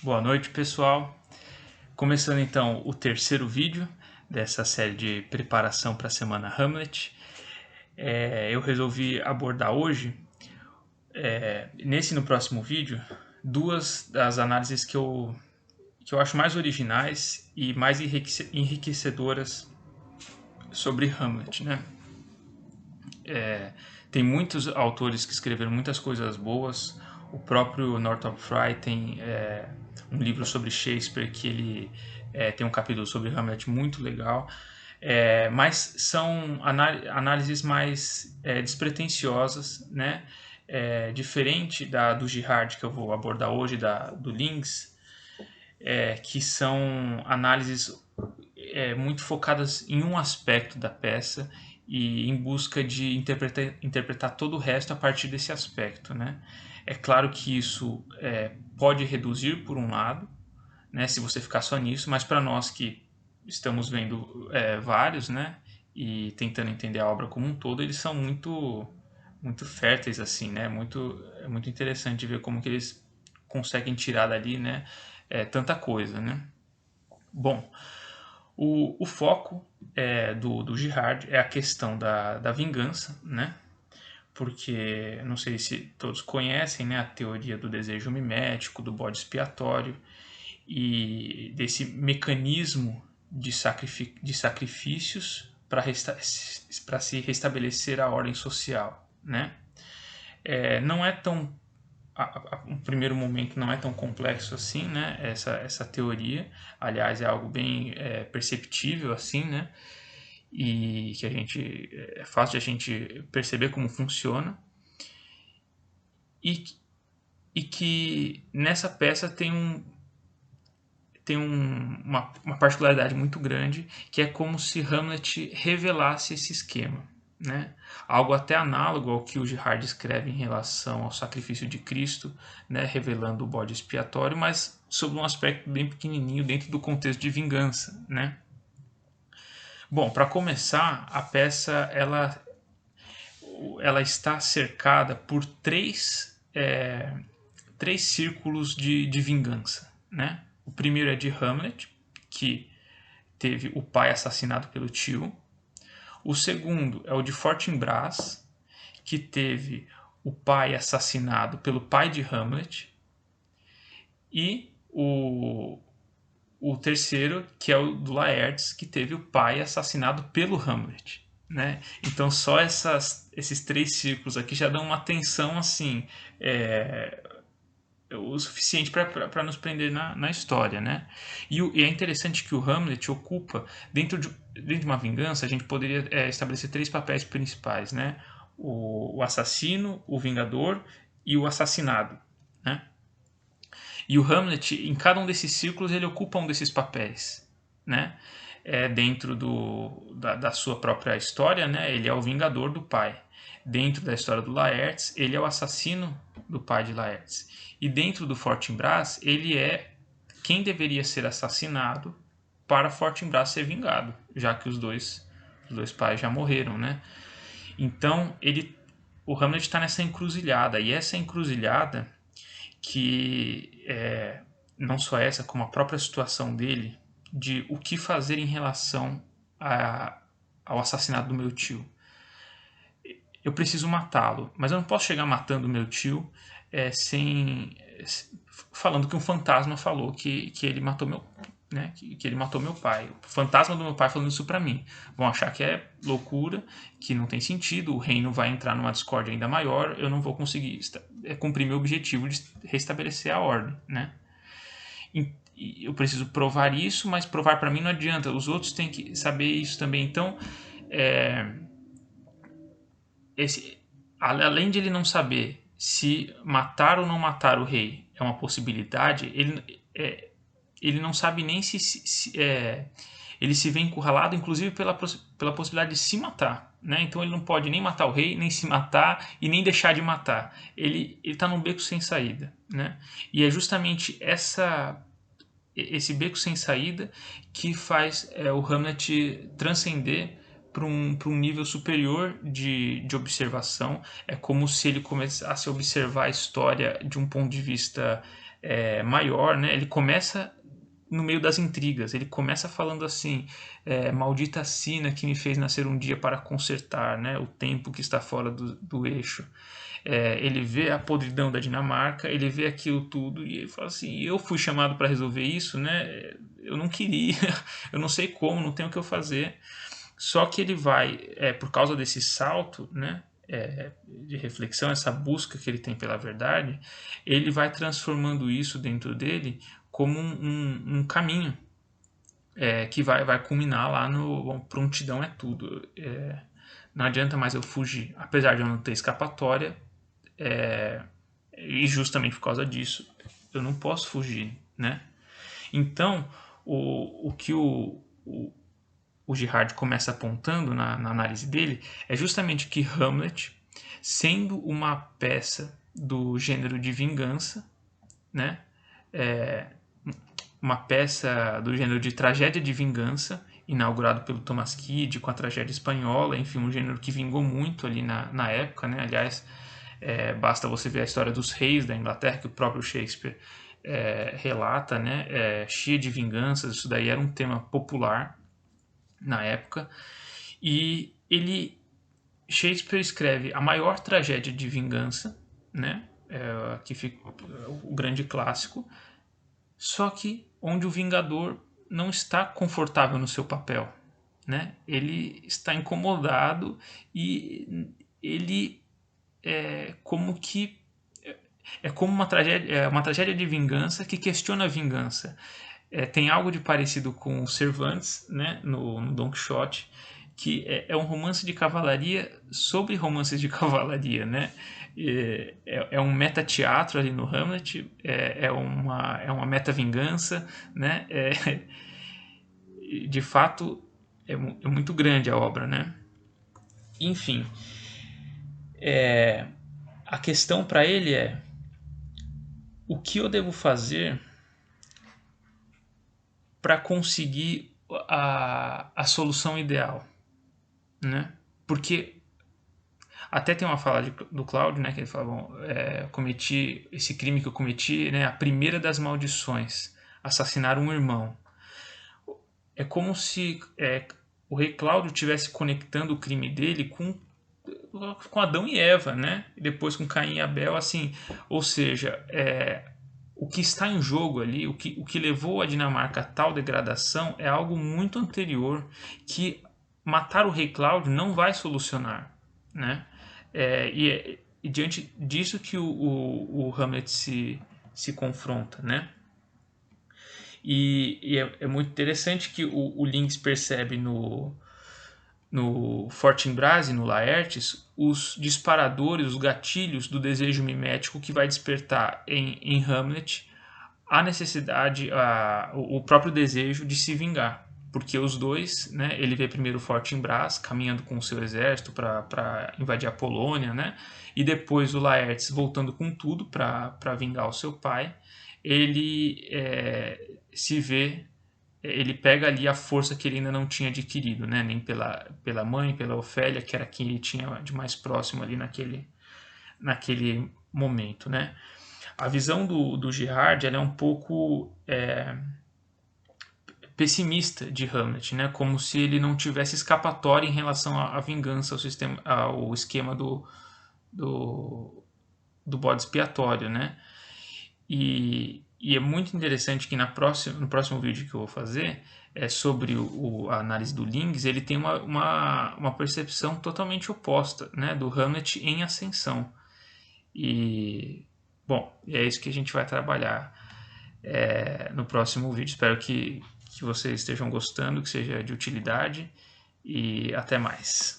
Boa noite, pessoal. Começando então o terceiro vídeo dessa série de preparação para a semana Hamlet. Eu resolvi abordar hoje, nesse e no próximo vídeo, duas das análises que eu acho mais originais e mais enriquecedoras sobre Hamlet, né? Tem muitos autores que escreveram muitas coisas boas. O próprio Northrop Frye tem um livro sobre Shakespeare que ele tem um capítulo sobre Hamlet muito legal. Mas são análises mais despretensiosas, né? Diferente do Girard que eu vou abordar hoje, do Links, que são análises muito focadas em um aspecto da peça e em busca de interpretar todo o resto a partir desse aspecto, né? É claro que isso pode reduzir por um lado, né, se você ficar só nisso, mas para nós que estamos vendo vários, né, e tentando entender a obra como um todo, eles são muito férteis assim, né? É muito interessante ver como que eles conseguem tirar dali, né, tanta coisa, né? Bom, o foco do Girard é a questão da vingança, né? Porque não sei se todos conhecem, né, a teoria do desejo mimético, do bode expiatório e desse mecanismo de sacrifícios para se restabelecer a ordem social, né? Não é tão um primeiro momento não é tão complexo assim, né? Essa teoria, aliás, é algo bem perceptível assim, né? E que é fácil de a gente perceber como funciona e, e que nessa peça uma particularidade muito grande, que é como se Hamlet revelasse esse esquema. Né? Algo até análogo ao que o Girard escreve em relação ao sacrifício de Cristo, né? Revelando o bode expiatório, mas sob um aspecto bem pequenininho dentro do contexto de vingança. Né? Bom, para começar, a peça ela está cercada por três círculos de vingança. Né? O primeiro é de Hamlet, que teve o pai assassinado pelo tio. O segundo é o de Fortinbras, que teve o pai assassinado pelo pai de Hamlet. E o terceiro, que é o do Laertes, que teve o pai assassinado pelo Hamlet. Né? Então só esses três círculos aqui já dão uma tensão assim o suficiente para nos prender na história, né? E é interessante que o Hamlet ocupa, dentro de uma vingança, a gente poderia estabelecer três papéis principais, né? O assassino, o vingador e o assassinado, né? E o Hamlet, em cada um desses círculos, ele ocupa um desses papéis, né? Dentro da sua própria história, né? Ele é o vingador do pai. Dentro da história do Laertes, ele é o assassino do pai de Laertes. E dentro do Fortinbras, ele é quem deveria ser assassinado para Fortinbras ser vingado, já que os dois pais já morreram, né? Então, o Hamlet está nessa encruzilhada, e essa encruzilhada que não só essa, como a própria situação dele, de o que fazer em relação ao assassinato do meu tio. Eu preciso matá-lo, mas eu não posso chegar matando o meu tio sem falando que um fantasma falou que ele matou meu, né, que ele matou meu pai. O fantasma do meu pai falando isso pra mim. Vão achar que é loucura, que não tem sentido, o reino vai entrar numa discórdia ainda maior, eu não vou conseguir cumprir meu objetivo de restabelecer a ordem, né? E eu preciso provar isso, mas provar para mim não adianta, os outros têm que saber isso também. Então, além de ele não saber se matar ou não matar o rei é uma possibilidade, ele não sabe nem ele se vê encurralado, inclusive pela possibilidade de se matar. Né? Então ele não pode nem matar o rei, nem se matar e nem deixar de matar. Ele está num beco sem saída. Né? E é justamente esse beco sem saída que faz o Hamlet transcender para um nível superior de observação. É como se ele começasse a observar a história de um ponto de vista maior, né? Ele começa no meio das intrigas, ele começa falando assim: maldita sina que me fez nascer um dia para consertar, né, o tempo que está fora do eixo. Ele vê a podridão da Dinamarca, ele vê aquilo tudo e ele fala assim: eu fui chamado para resolver isso, né? Eu não queria, eu não sei como, não tenho o que eu fazer. Só que ele vai, por causa desse salto, né, de reflexão, essa busca que ele tem pela verdade, ele vai transformando isso dentro dele como um caminho que vai culminar lá no bom, prontidão é tudo. Não adianta mais eu fugir, apesar de eu não ter escapatória, e justamente por causa disso eu não posso fugir, né? Então, o que o Girard começa apontando na análise dele é justamente que Hamlet, sendo uma peça do gênero de vingança, né, uma peça do gênero de tragédia de vingança, inaugurado pelo Thomas Kyd com a tragédia espanhola, enfim, um gênero que vingou muito ali na época, né? Aliás, basta você ver a história dos reis da Inglaterra, que o próprio Shakespeare relata, né? Cheia de vinganças, isso daí era um tema popular na época, e Shakespeare escreve a maior tragédia de vingança, né? Que fica o grande clássico, só que onde o Vingador não está confortável no seu papel, né? Ele está incomodado e ele como que como uma tragédia de vingança que questiona a vingança. Tem algo de parecido com Cervantes, né, no Don Quixote, que é um romance de cavalaria sobre romances de cavalaria, né? É um meta-teatro ali no Hamlet, é uma meta-vingança, né? De fato, é muito grande a obra, né? Enfim, a questão para ele é: o que eu devo fazer para conseguir a solução ideal, né? Porque até tem uma fala do Cláudio, né, que ele fala: bom, cometi esse crime que eu cometi, né, a primeira das maldições, assassinar um irmão. É como se o rei Cláudio estivesse conectando o crime dele com Adão e Eva, né? E depois com Caim e Abel, assim, ou seja, o que está em jogo ali, o que levou a Dinamarca a tal degradação é algo muito anterior, que matar o rei Cláudio não vai solucionar, né? E diante disso que o Hamlet se confronta, né? E é muito interessante que o Lynx percebe no Fortinbras e no Laertes os disparadores, os gatilhos do desejo mimético que vai despertar em Hamlet a necessidade, o próprio desejo de se vingar. Porque os dois, né, ele vê primeiro o Fortinbras caminhando com o seu exército para invadir a Polônia, né, e depois o Laertes voltando com tudo para vingar o seu pai. Ele se vê, ele pega ali a força que ele ainda não tinha adquirido, né, nem pela mãe, pela Ofélia, que era quem ele tinha de mais próximo ali naquele momento, né. A visão do Girard, ela é um pouco pessimista de Hamlet, né? Como se ele não tivesse escapatória em relação à vingança, ao esquema do bode expiatório, né? E é muito interessante que no próximo vídeo que eu vou fazer sobre a análise do Lynx, ele tem uma percepção totalmente oposta, né? Do Hamlet em ascensão. E, bom, é isso que a gente vai trabalhar no próximo vídeo. Espero que vocês estejam gostando, que seja de utilidade, e até mais.